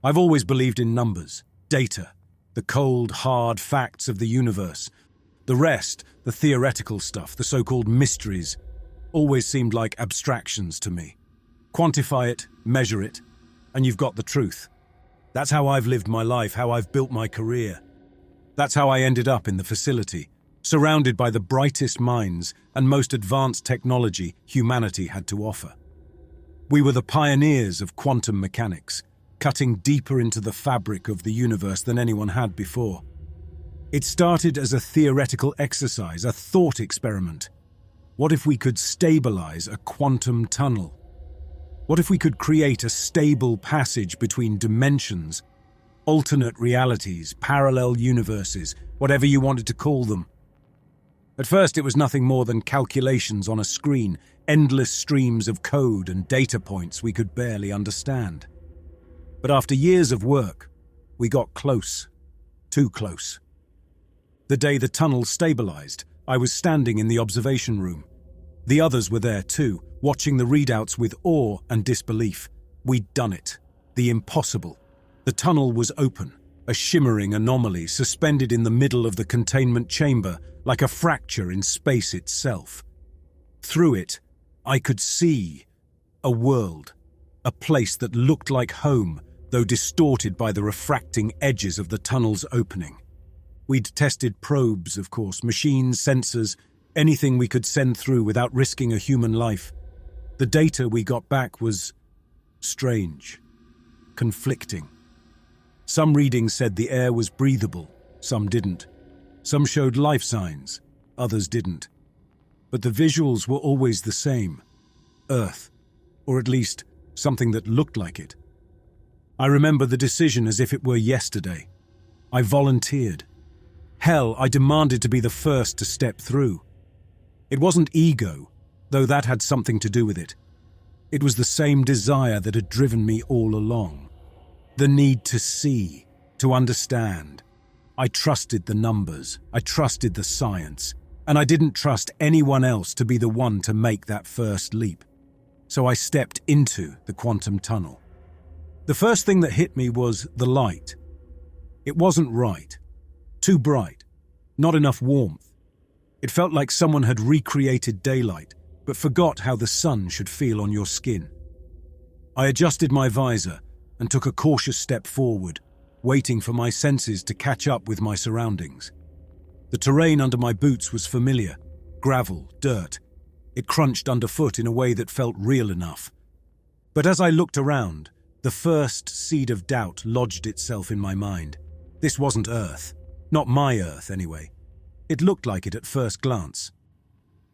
I've always believed in numbers, data, the cold, hard facts of the universe. The rest, the theoretical stuff, the so-called mysteries, always seemed like abstractions to me. Quantify it, measure it, and you've got the truth. That's how I've lived my life, how I've built my career. That's how I ended up in the facility, surrounded by the brightest minds and most advanced technology humanity had to offer. We were the pioneers of quantum mechanics, cutting deeper into the fabric of the universe than anyone had before. It started as a theoretical exercise, a thought experiment. What if we could stabilize a quantum tunnel? What if we could create a stable passage between dimensions, alternate realities, parallel universes, whatever you wanted to call them? At first, it was nothing more than calculations on a screen, endless streams of code and data points we could barely understand. But after years of work, we got close, too close. The day the tunnel stabilized, I was standing in the observation room. The others were there too, watching the readouts with awe and disbelief. We'd done it. The impossible. The tunnel was open, a shimmering anomaly suspended in the middle of the containment chamber, like a fracture in space itself. Through it, I could see a world, a place that looked like home, though distorted by the refracting edges of the tunnel's opening. We'd tested probes, of course, machines, sensors, anything we could send through without risking a human life. The data we got back was strange, conflicting. Some readings said the air was breathable, some didn't. Some showed life signs, others didn't. But the visuals were always the same. Earth, or at least something that looked like it. I remember the decision as if it were yesterday. I volunteered. Hell, I demanded to be the first to step through. It wasn't ego, though that had something to do with it. It was the same desire that had driven me all along. The need to see, to understand. I trusted the numbers, I trusted the science, and I didn't trust anyone else to be the one to make that first leap. So I stepped into the quantum tunnel. The first thing that hit me was the light. It wasn't right. Too bright. Not enough warmth. It felt like someone had recreated daylight, but forgot how the sun should feel on your skin. I adjusted my visor and took a cautious step forward, waiting for my senses to catch up with my surroundings. The terrain under my boots was familiar. Gravel, dirt. It crunched underfoot in a way that felt real enough. But as I looked around, the first seed of doubt lodged itself in my mind. This wasn't Earth. Not my Earth, anyway. It looked like it at first glance.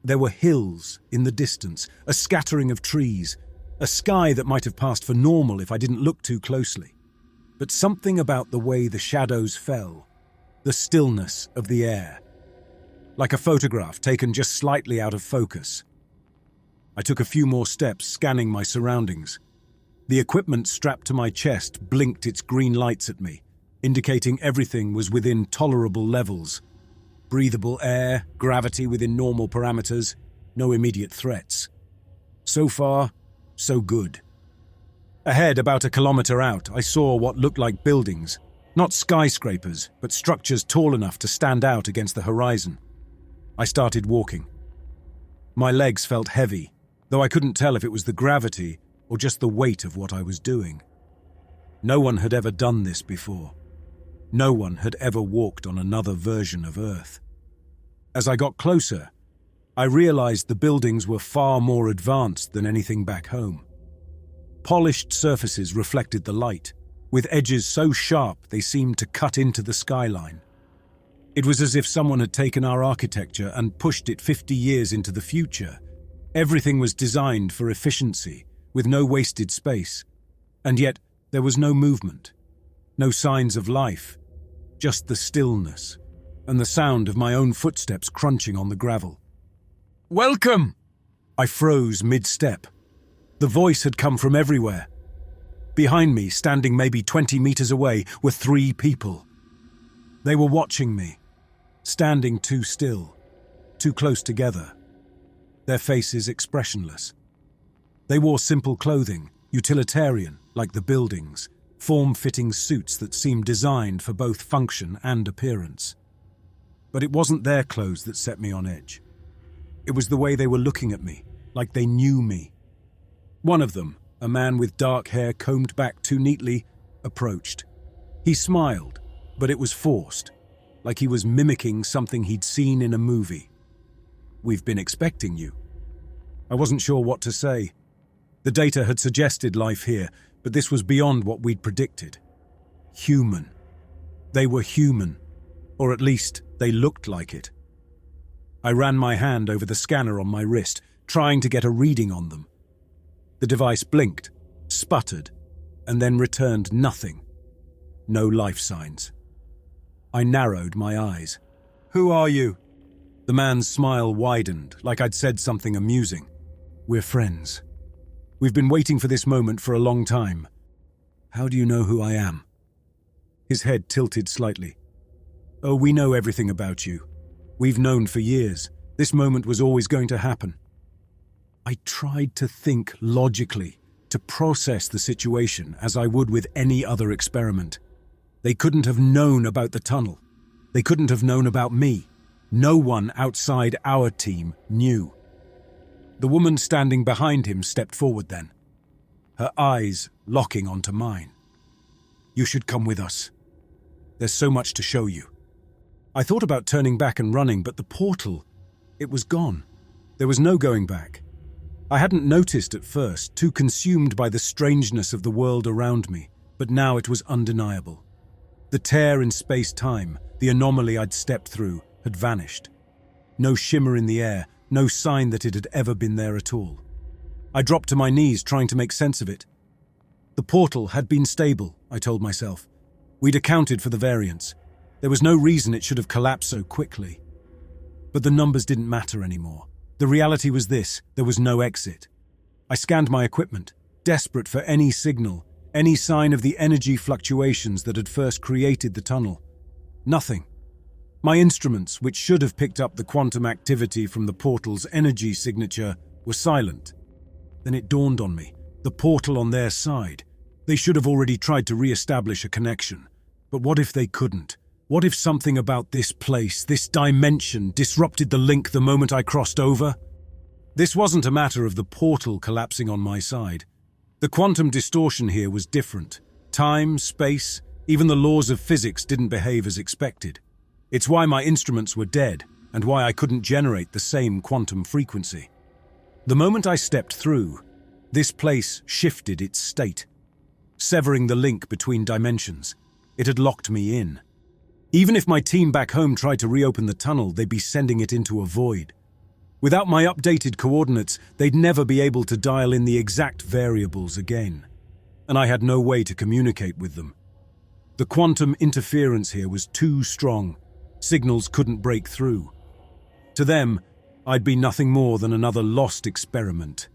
There were hills in the distance, a scattering of trees, a sky that might have passed for normal if I didn't look too closely. But something about the way the shadows fell, the stillness of the air, like a photograph taken just slightly out of focus. I took a few more steps, scanning my surroundings. The equipment strapped to my chest blinked its green lights at me, indicating everything was within tolerable levels. Breathable air, gravity within normal parameters, no immediate threats. So far, so good. Ahead, about a kilometer out, I saw what looked like buildings. Not skyscrapers, but structures tall enough to stand out against the horizon. I started walking. My legs felt heavy, though I couldn't tell if it was the gravity or just the weight of what I was doing. No one had ever done this before. No one had ever walked on another version of Earth. As I got closer, I realized the buildings were far more advanced than anything back home. Polished surfaces reflected the light, with edges so sharp they seemed to cut into the skyline. It was as if someone had taken our architecture and pushed it 50 years into the future. Everything was designed for efficiency, with no wasted space. And yet, there was no movement, no signs of life, just the stillness and the sound of my own footsteps crunching on the gravel. "Welcome!" I froze mid-step. The voice had come from everywhere. Behind me, standing maybe 20 meters away, were 3 people. They were watching me, standing too still, too close together, their faces expressionless. They wore simple clothing, utilitarian, like the buildings, form-fitting suits that seemed designed for both function and appearance. But it wasn't their clothes that set me on edge. It was the way they were looking at me, like they knew me. One of them, a man with dark hair combed back too neatly, approached. He smiled, but it was forced, like he was mimicking something he'd seen in a movie. "We've been expecting you." I wasn't sure what to say. The data had suggested life here, but this was beyond what we'd predicted. Human. They were human, or at least they looked like it. I ran my hand over the scanner on my wrist, trying to get a reading on them. The device blinked, sputtered, and then returned nothing. No life signs. I narrowed my eyes. "Who are you?" The man's smile widened, like I'd said something amusing. "We're friends. We've been waiting for this moment for a long time. How do you know who I am?" His head tilted slightly. "Oh, we know everything about you. We've known for years. This moment was always going to happen." I tried to think logically, to process the situation as I would with any other experiment. They couldn't have known about the tunnel. They couldn't have known about me. No one outside our team knew. The woman standing behind him stepped forward then, her eyes locking onto mine. "You should come with us. There's so much to show you." I thought about turning back and running, but the portal, it was gone. There was no going back. I hadn't noticed at first, too consumed by the strangeness of the world around me, but now it was undeniable. The tear in space-time, the anomaly I'd stepped through, had vanished. No shimmer in the air, no sign that it had ever been there at all. I dropped to my knees trying to make sense of it. The portal had been stable, I told myself. We'd accounted for the variance. There was no reason it should have collapsed so quickly. But the numbers didn't matter anymore. The reality was this: there was no exit. I scanned my equipment, desperate for any signal, any sign of the energy fluctuations that had first created the tunnel. Nothing. My instruments, which should have picked up the quantum activity from the portal's energy signature, were silent. Then it dawned on me: the portal on their side. They should have already tried to re-establish a connection. But what if they couldn't? What if something about this place, this dimension, disrupted the link the moment I crossed over? This wasn't a matter of the portal collapsing on my side. The quantum distortion here was different. Time, space, even the laws of physics didn't behave as expected. It's why my instruments were dead, and why I couldn't generate the same quantum frequency. The moment I stepped through, this place shifted its state, severing the link between dimensions. It had locked me in. Even if my team back home tried to reopen the tunnel, they'd be sending it into a void. Without my updated coordinates, they'd never be able to dial in the exact variables again. And I had no way to communicate with them. The quantum interference here was too strong. Signals couldn't break through. To them, I'd be nothing more than another lost experiment.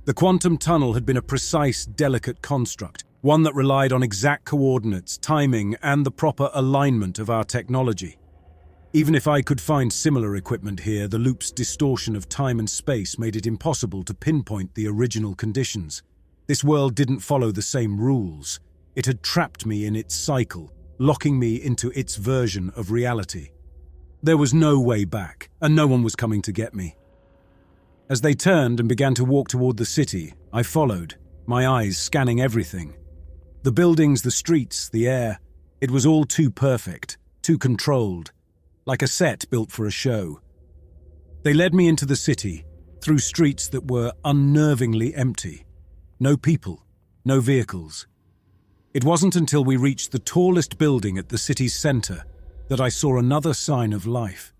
The quantum tunnel had been a precise, delicate construct, one that relied on exact coordinates, timing, and the proper alignment of our technology. Even if I could find similar equipment here, the loop's distortion of time and space made it impossible to pinpoint the original conditions. This world didn't follow the same rules. It had trapped me in its cycle, locking me into its version of reality. There was no way back, and no one was coming to get me. As they turned and began to walk toward the city, I followed, my eyes scanning everything. The buildings, the streets, the air, it was all too perfect, too controlled, like a set built for a show. They led me into the city, through streets that were unnervingly empty. No people, no vehicles. It wasn't until we reached the tallest building at the city's center that I saw another sign of life.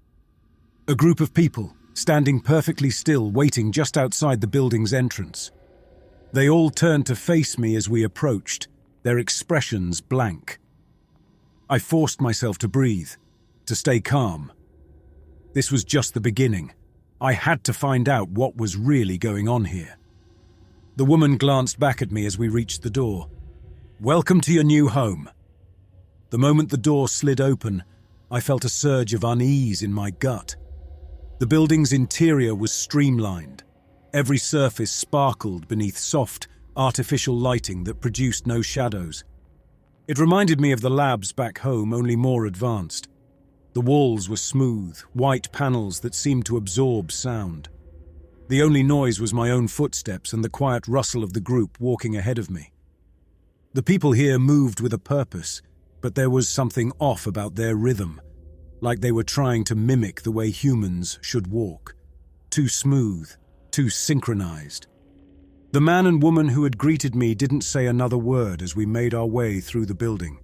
A group of people, standing perfectly still, waiting just outside the building's entrance. They all turned to face me as we approached, their expressions blank. I forced myself to breathe, to stay calm. This was just the beginning. I had to find out what was really going on here. The woman glanced back at me as we reached the door. "Welcome to your new home." The moment the door slid open, I felt a surge of unease in my gut. The building's interior was streamlined. Every surface sparkled beneath soft, artificial lighting that produced no shadows. It reminded me of the labs back home, only more advanced. The walls were smooth, white panels that seemed to absorb sound. The only noise was my own footsteps and the quiet rustle of the group walking ahead of me. The people here moved with a purpose, but there was something off about their rhythm, like they were trying to mimic the way humans should walk. Too smooth, too synchronized. The man and woman who had greeted me didn't say another word as we made our way through the building.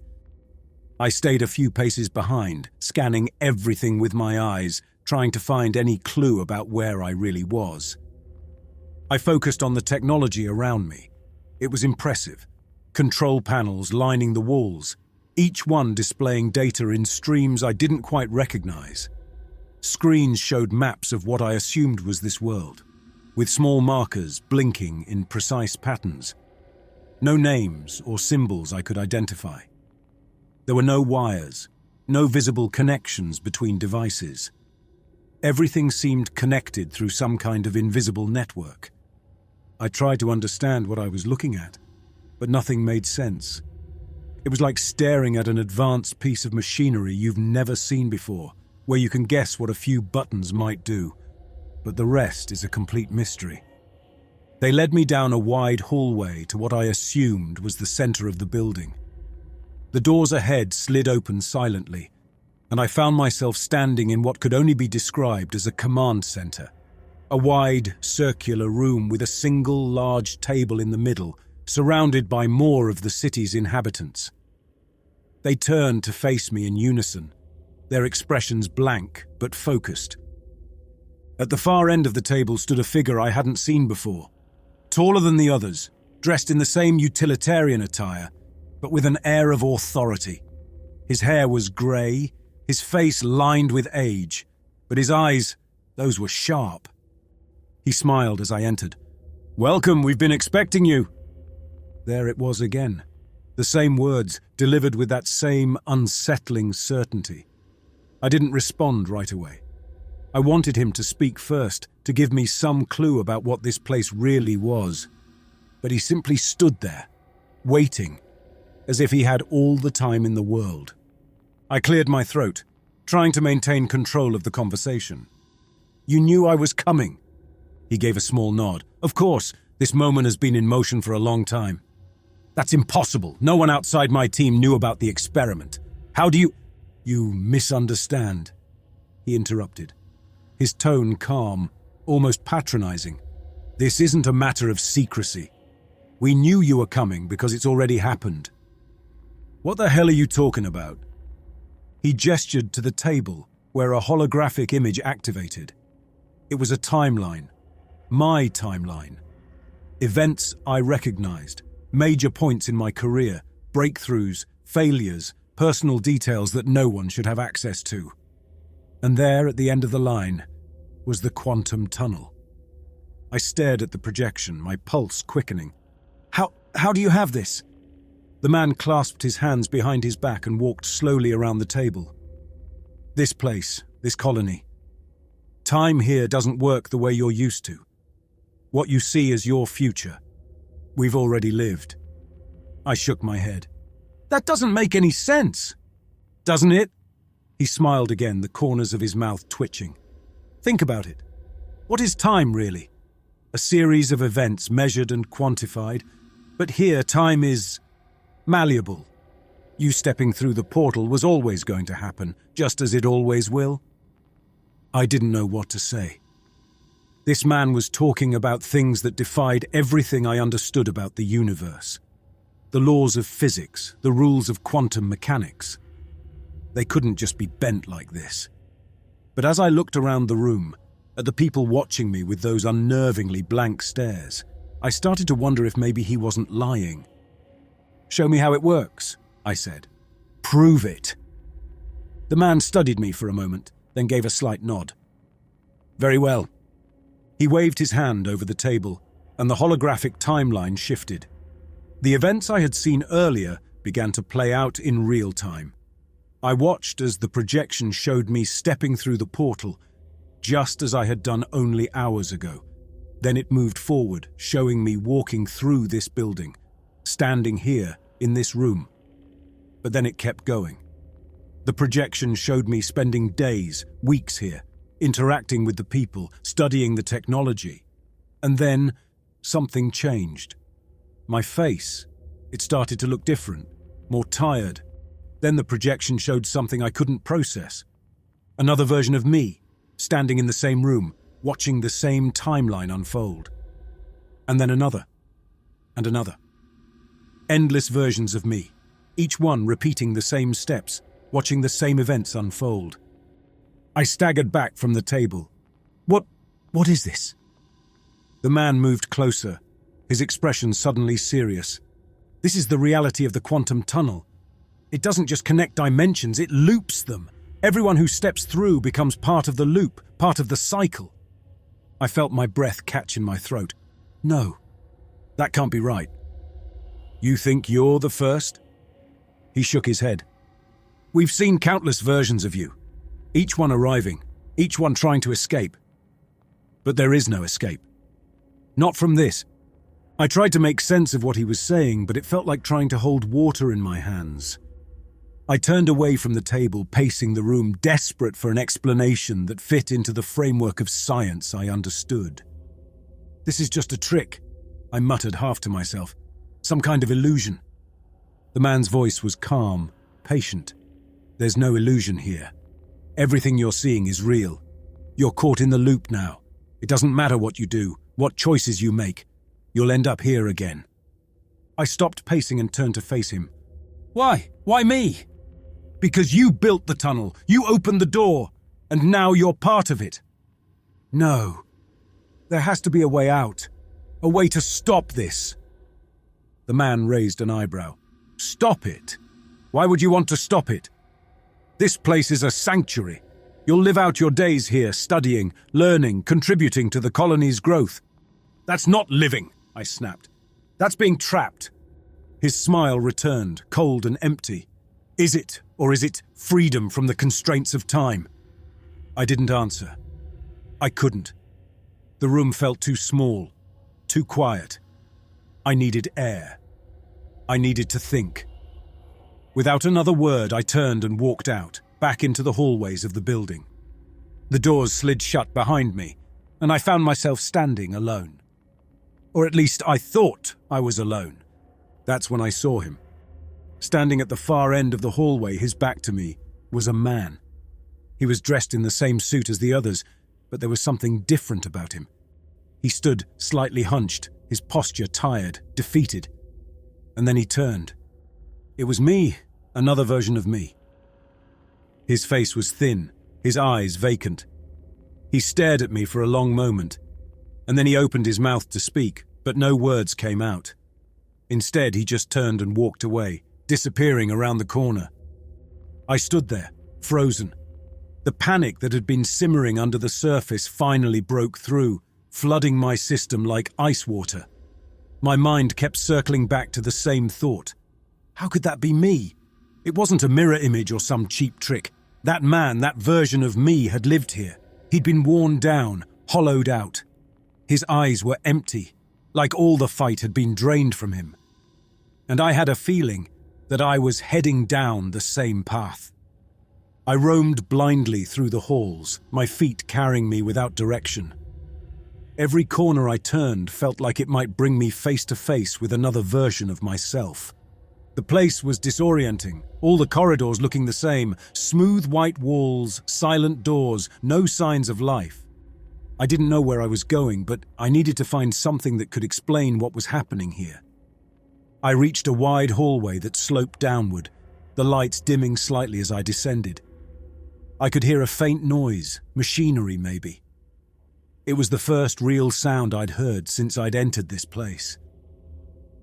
I stayed a few paces behind, scanning everything with my eyes, trying to find any clue about where I really was. I focused on the technology around me. It was impressive. Control panels lining the walls, each one displaying data in streams I didn't quite recognize. Screens showed maps of what I assumed was this world, with small markers blinking in precise patterns. No names or symbols I could identify. There were no wires, no visible connections between devices. Everything seemed connected through some kind of invisible network. I tried to understand what I was looking at, but nothing made sense. It was like staring at an advanced piece of machinery you've never seen before, where you can guess what a few buttons might do, but the rest is a complete mystery. They led me down a wide hallway to what I assumed was the center of the building. The doors ahead slid open silently, and I found myself standing in what could only be described as a command center, a wide, circular room with a single large table in the middle, surrounded by more of the city's inhabitants. They turned to face me in unison, their expressions blank but focused. At the far end of the table stood a figure I hadn't seen before, taller than the others, dressed in the same utilitarian attire, but with an air of authority. His hair was grey, his face lined with age, but his eyes, those were sharp. He smiled as I entered. "Welcome, we've been expecting you." There it was again, the same words delivered with that same unsettling certainty. I didn't respond right away. I wanted him to speak first, to give me some clue about what this place really was. But he simply stood there, waiting, as if he had all the time in the world. I cleared my throat, trying to maintain control of the conversation. "You knew I was coming." He gave a small nod. "Of course, this moment has been in motion for a long time." "That's impossible. No one outside my team knew about the experiment. How do you—" "You misunderstand," he interrupted, his tone calm, almost patronizing. "This isn't a matter of secrecy. We knew you were coming because it's already happened." "What the hell are you talking about?" He gestured to the table where a holographic image activated. It was a timeline. My timeline. Events I recognized, major points in my career, breakthroughs, failures, personal details that no one should have access to. And there, at the end of the line, was the quantum tunnel. I stared at the projection, my pulse quickening. How do you have this?" The man clasped his hands behind his back and walked slowly around the table. "This place, this colony. Time here doesn't work the way you're used to. What you see is your future. We've already lived." I shook my head. "That doesn't make any sense." "Doesn't it?" He smiled again, the corners of his mouth twitching. "Think about it. What is time, really? A series of events measured and quantified. But here, time is malleable. You stepping through the portal was always going to happen, just as it always will." I didn't know what to say. This man was talking about things that defied everything I understood about the universe. The laws of physics, the rules of quantum mechanics. They couldn't just be bent like this. But as I looked around the room, at the people watching me with those unnervingly blank stares, I started to wonder if maybe he wasn't lying. "Show me how it works," I said. "Prove it." The man studied me for a moment, then gave a slight nod. "Very well." He waved his hand over the table, and the holographic timeline shifted. The events I had seen earlier began to play out in real time. I watched as the projection showed me stepping through the portal, just as I had done only hours ago. Then it moved forward, showing me walking through this building, standing here in this room. But then it kept going. The projection showed me spending days, weeks here, interacting with the people, studying the technology. And then something changed. My face, it started to look different, more tired. Then the projection showed something I couldn't process. Another version of me, standing in the same room, watching the same timeline unfold. And then another, and another. Endless versions of me, each one repeating the same steps, watching the same events unfold. I staggered back from the table. What is this? The man moved closer, his expression suddenly serious. This is the reality of the quantum tunnel. It doesn't just connect dimensions, it loops them. Everyone who steps through becomes part of the loop, part of the cycle. I felt my breath catch in my throat. No, that can't be right. You think you're the first? He shook his head. We've seen countless versions of you, each one arriving, each one trying to escape. But there is no escape. Not from this. I tried to make sense of what he was saying, but it felt like trying to hold water in my hands. I turned away from the table, pacing the room, desperate for an explanation that fit into the framework of science I understood. This is just a trick, I muttered half to myself. Some kind of illusion. The man's voice was calm, patient. There's no illusion here. Everything you're seeing is real. You're caught in the loop now. It doesn't matter what you do, what choices you make. You'll end up here again. I stopped pacing and turned to face him. Why? Why me? Because you built the tunnel, you opened the door, and now you're part of it. No. There has to be a way out. A way to stop this. The man raised an eyebrow. Stop it? Why would you want to stop it? This place is a sanctuary. You'll live out your days here, studying, learning, contributing to the colony's growth. That's not living, I snapped. That's being trapped. His smile returned, cold and empty. Is it, or is it freedom from the constraints of time? I didn't answer. I couldn't. The room felt too small, too quiet. I needed air. I needed to think. Without another word, I turned and walked out, back into the hallways of the building. The doors slid shut behind me, and I found myself standing alone. Or at least I thought I was alone. That's when I saw him. Standing at the far end of the hallway, his back to me, was a man. He was dressed in the same suit as the others, but there was something different about him. He stood slightly hunched, his posture tired, defeated. And then he turned. It was me, another version of me. His face was thin, his eyes vacant. He stared at me for a long moment, and then he opened his mouth to speak, but no words came out. Instead, he just turned and walked away, disappearing around the corner. I stood there, frozen. The panic that had been simmering under the surface finally broke through, flooding my system like ice water. My mind kept circling back to the same thought. How could that be me? It wasn't a mirror image or some cheap trick. That man, that version of me, had lived here. He'd been worn down, hollowed out. His eyes were empty, like all the fight had been drained from him. And I had a feeling that I was heading down the same path. I roamed blindly through the halls, my feet carrying me without direction. Every corner I turned felt like it might bring me face to face with another version of myself. The place was disorienting, all the corridors looking the same, smooth white walls, silent doors, no signs of life. I didn't know where I was going, but I needed to find something that could explain what was happening here. I reached a wide hallway that sloped downward, the lights dimming slightly as I descended. I could hear a faint noise, machinery maybe. It was the first real sound I'd heard since I'd entered this place.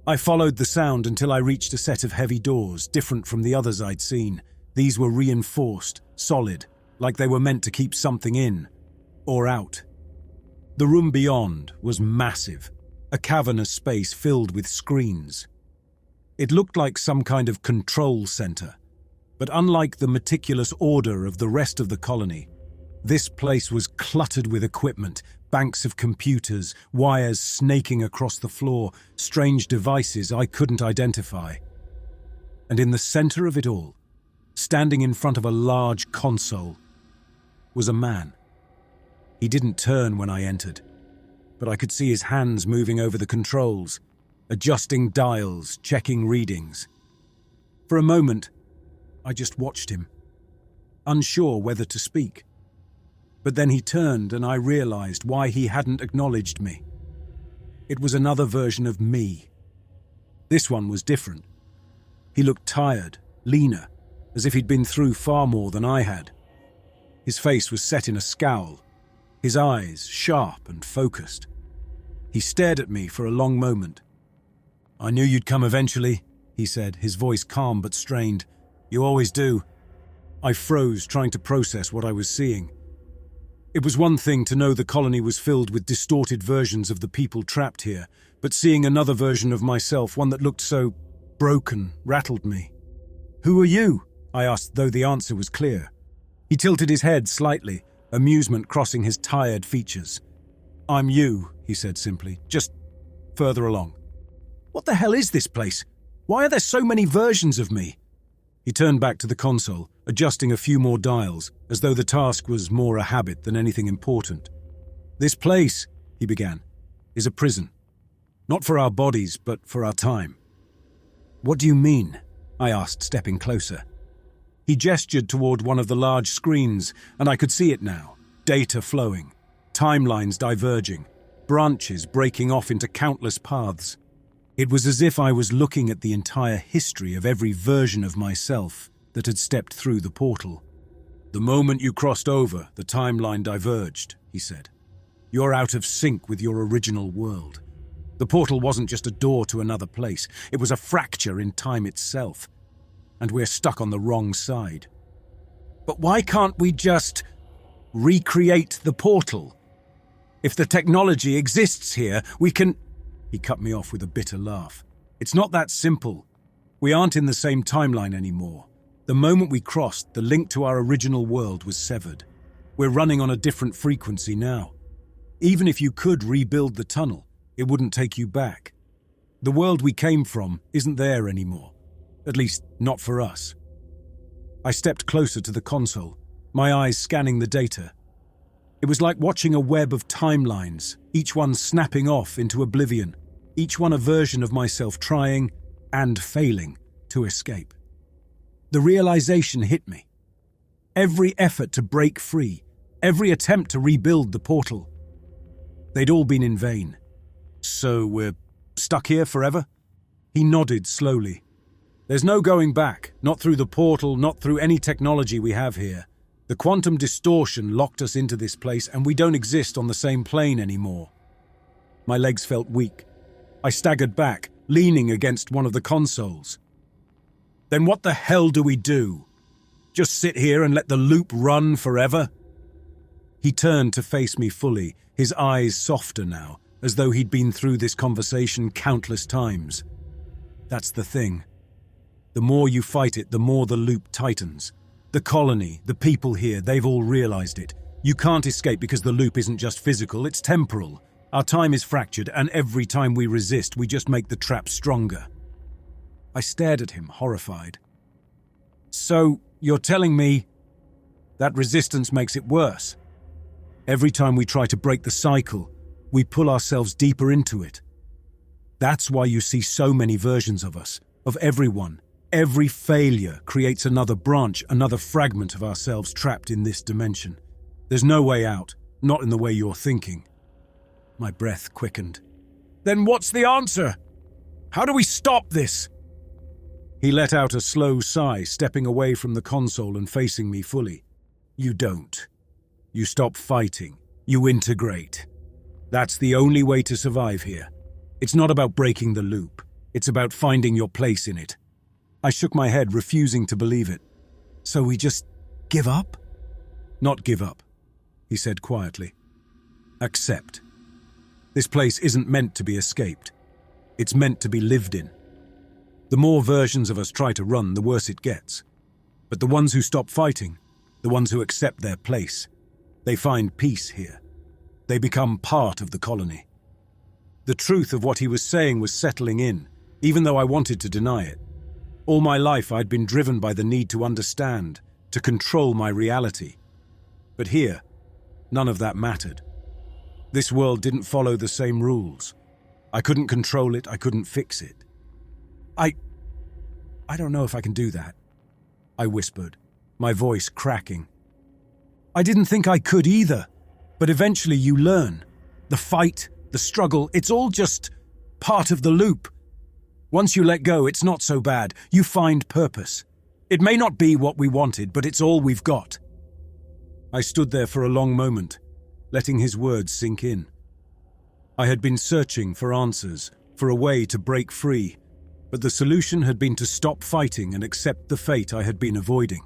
I followed the sound until I reached a set of heavy doors, different from the others I'd seen. These were reinforced, solid, like they were meant to keep something in, or out. The room beyond was massive, a cavernous space filled with screens. It looked like some kind of control center, but unlike the meticulous order of the rest of the colony, this place was cluttered with equipment, banks of computers, wires snaking across the floor, strange devices I couldn't identify. And in the center of it all, standing in front of a large console, was a man. He didn't turn when I entered, but I could see his hands moving over the controls, adjusting dials, checking readings. For a moment, I just watched him, unsure whether to speak. But then he turned and I realized why he hadn't acknowledged me. It was another version of me. This one was different. He looked tired, leaner, as if he'd been through far more than I had. His face was set in a scowl, his eyes sharp and focused. He stared at me for a long moment. "I knew you'd come eventually," he said, his voice calm but strained. "You always do." I froze, trying to process what I was seeing. It was one thing to know the colony was filled with distorted versions of the people trapped here, but seeing another version of myself, one that looked so broken, rattled me. "Who are you?" I asked, though the answer was clear. He tilted his head slightly, amusement crossing his tired features. "I'm you," he said simply, "just further along." "What the hell is this place? Why are there so many versions of me?" He turned back to the console, adjusting a few more dials, as though the task was more a habit than anything important. "This place," he began, "is a prison. Not for our bodies, but for our time." "What do you mean?" I asked, stepping closer. He gestured toward one of the large screens, and I could see it now. Data flowing, timelines diverging, branches breaking off into countless paths. It was as if I was looking at the entire history of every version of myself that had stepped through the portal. "The moment you crossed over, the timeline diverged," he said. "You're out of sync with your original world. The portal wasn't just a door to another place, it was a fracture in time itself. And we're stuck on the wrong side." "But why can't we just recreate the portal? If the technology exists here, we can—" He cut me off with a bitter laugh. "It's not that simple. We aren't in the same timeline anymore. The moment we crossed, the link to our original world was severed. We're running on a different frequency now. Even if you could rebuild the tunnel, it wouldn't take you back. The world we came from isn't there anymore. At least, not for us." I stepped closer to the console, my eyes scanning the data. It was like watching a web of timelines, each one snapping off into oblivion, each one a version of myself trying and failing to escape. The realization hit me. Every effort to break free, every attempt to rebuild the portal, they'd all been in vain. "So we're stuck here forever?" He nodded slowly. "There's no going back, not through the portal, not through any technology we have here. The quantum distortion locked us into this place, and we don't exist on the same plane anymore." My legs felt weak. I staggered back, leaning against one of the consoles. "Then what the hell do we do? Just sit here and let the loop run forever?" He turned to face me fully, his eyes softer now, as though he'd been through this conversation countless times. "That's the thing. The more you fight it, the more the loop tightens. The colony, the people here, they've all realized it. You can't escape because the loop isn't just physical, it's temporal. Our time is fractured, and every time we resist, we just make the trap stronger." I stared at him, horrified. "So, you're telling me that resistance makes it worse? Every time we try to break the cycle, we pull ourselves deeper into it. That's why you see so many versions of us, of everyone. Every failure creates another branch, another fragment of ourselves trapped in this dimension. There's no way out, not in the way you're thinking." My breath quickened. "Then what's the answer? How do we stop this?" He let out a slow sigh, stepping away from the console and facing me fully. "You don't. You stop fighting. You integrate. That's the only way to survive here. It's not about breaking the loop. It's about finding your place in it." I shook my head, refusing to believe it. "So we just give up?" "Not give up," he said quietly. "Accept. This place isn't meant to be escaped. It's meant to be lived in. The more versions of us try to run, the worse it gets. But the ones who stop fighting, the ones who accept their place, they find peace here. They become part of the colony." The truth of what he was saying was settling in, even though I wanted to deny it. All my life I'd been driven by the need to understand, to control my reality. But here, none of that mattered. This world didn't follow the same rules. I couldn't control it, I couldn't fix it. I don't know if I can do that, I whispered, my voice cracking. I didn't think I could either, but eventually you learn. The fight, the struggle, it's all just part of the loop. Once you let go, it's not so bad. You find purpose. It may not be what we wanted, but it's all we've got. I stood there for a long moment, letting his words sink in. I had been searching for answers, for a way to break free, but the solution had been to stop fighting and accept the fate I had been avoiding.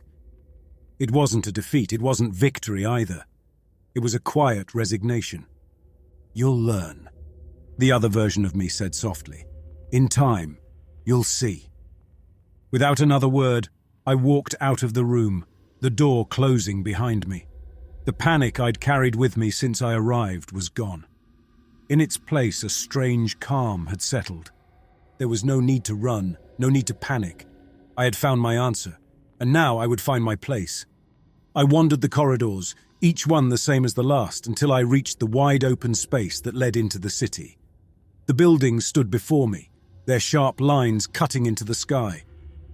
It wasn't a defeat, it wasn't victory either. It was a quiet resignation. You'll learn, the other version of me said softly. In time, you'll see. Without another word, I walked out of the room, the door closing behind me. The panic I'd carried with me since I arrived was gone. In its place, a strange calm had settled. There was no need to run, no need to panic. I had found my answer, and now I would find my place. I wandered the corridors, each one the same as the last, until I reached the wide open space that led into the city. The buildings stood before me, their sharp lines cutting into the sky,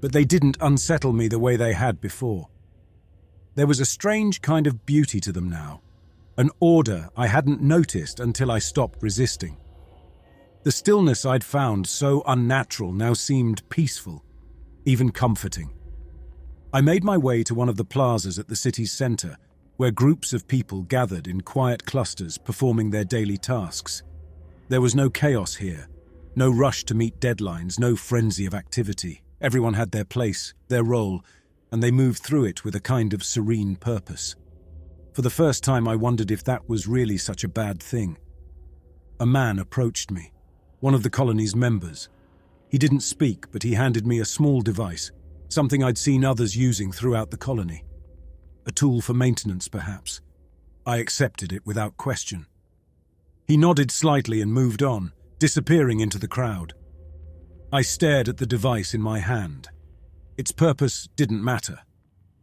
but they didn't unsettle me the way they had before. There was a strange kind of beauty to them now, an order I hadn't noticed until I stopped resisting. The stillness I'd found so unnatural now seemed peaceful, even comforting. I made my way to one of the plazas at the city's center, where groups of people gathered in quiet clusters performing their daily tasks. There was no chaos here, no rush to meet deadlines, no frenzy of activity. Everyone had their place, their role, and they moved through it with a kind of serene purpose. For the first time, I wondered if that was really such a bad thing. A man approached me, one of the colony's members. He didn't speak, but he handed me a small device, something I'd seen others using throughout the colony. A tool for maintenance, perhaps. I accepted it without question. He nodded slightly and moved on, disappearing into the crowd. I stared at the device in my hand. Its purpose didn't matter.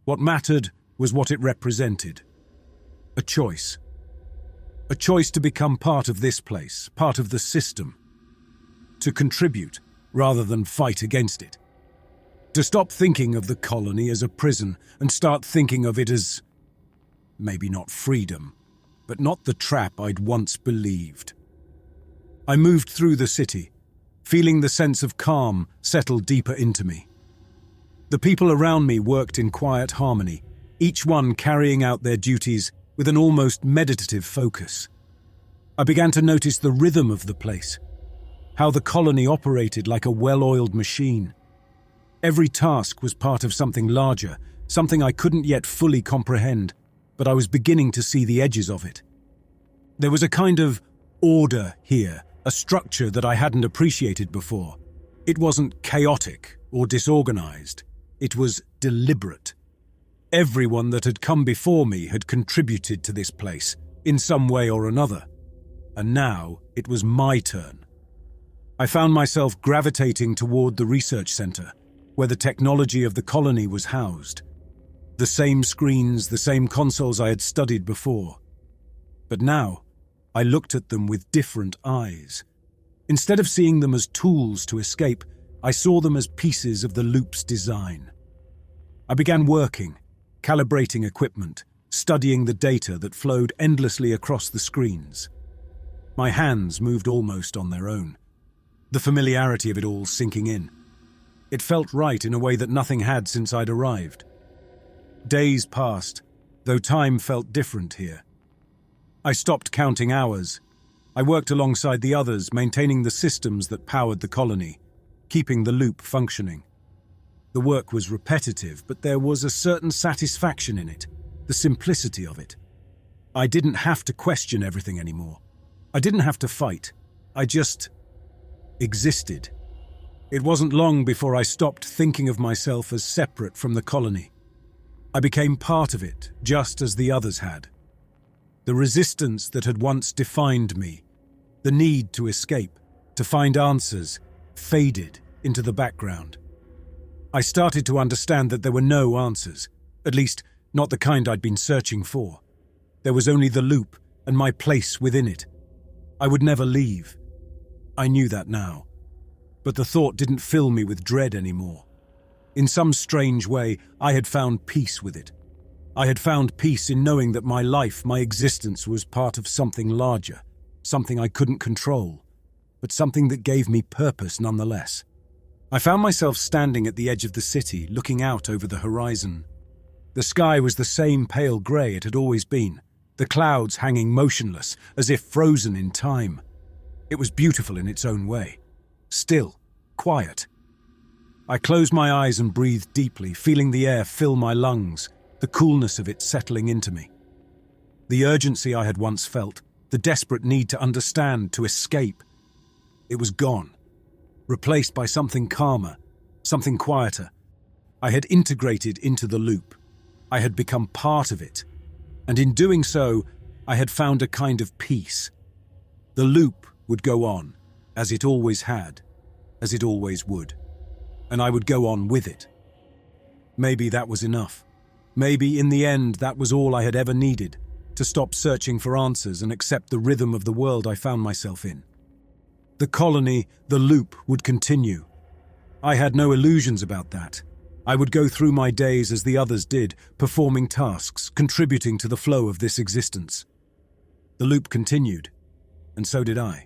What mattered was what it represented. A choice. A choice to become part of this place, part of the system. To contribute, rather than fight against it. To stop thinking of the colony as a prison and start thinking of it as, maybe not freedom, but not the trap I'd once believed. I moved through the city, feeling the sense of calm settle deeper into me. The people around me worked in quiet harmony, each one carrying out their duties with an almost meditative focus. I began to notice the rhythm of the place, how the colony operated like a well-oiled machine. Every task was part of something larger, something I couldn't yet fully comprehend, but I was beginning to see the edges of it. There was a kind of order here, a structure that I hadn't appreciated before. It wasn't chaotic or disorganized. It was deliberate. Everyone that had come before me had contributed to this place, in some way or another. And now it was my turn. I found myself gravitating toward the research center, where the technology of the colony was housed. The same screens, the same consoles I had studied before. But now, I looked at them with different eyes. Instead of seeing them as tools to escape, I saw them as pieces of the loop's design. I began working, calibrating equipment, studying the data that flowed endlessly across the screens. My hands moved almost on their own, the familiarity of it all sinking in. It felt right in a way that nothing had since I'd arrived. Days passed, though time felt different here. I stopped counting hours. I worked alongside the others, maintaining the systems that powered the colony, keeping the loop functioning. The work was repetitive, but there was a certain satisfaction in it, the simplicity of it. I didn't have to question everything anymore. I didn't have to fight. I just existed. It wasn't long before I stopped thinking of myself as separate from the colony. I became part of it, just as the others had. The resistance that had once defined me, the need to escape, to find answers, faded into the background. I started to understand that there were no answers, at least not the kind I'd been searching for. There was only the loop and my place within it. I would never leave. I knew that now, but the thought didn't fill me with dread anymore. In some strange way, I had found peace with it. I had found peace in knowing that my life, my existence, was part of something larger, something I couldn't control, but something that gave me purpose nonetheless. I found myself standing at the edge of the city, looking out over the horizon. The sky was the same pale grey it had always been, the clouds hanging motionless, as if frozen in time. It was beautiful in its own way. Still, quiet. I closed my eyes and breathed deeply, feeling the air fill my lungs, the coolness of it settling into me. The urgency I had once felt, the desperate need to understand, to escape, it was gone, replaced by something calmer, something quieter. I had integrated into the loop. I had become part of it. And in doing so, I had found a kind of peace. The loop would go on, as it always had, as it always would. And I would go on with it. Maybe that was enough. Maybe in the end that was all I had ever needed, to stop searching for answers and accept the rhythm of the world I found myself in. The colony, the loop, would continue. I had no illusions about that. I would go through my days as the others did, performing tasks, contributing to the flow of this existence. The loop continued, and so did I.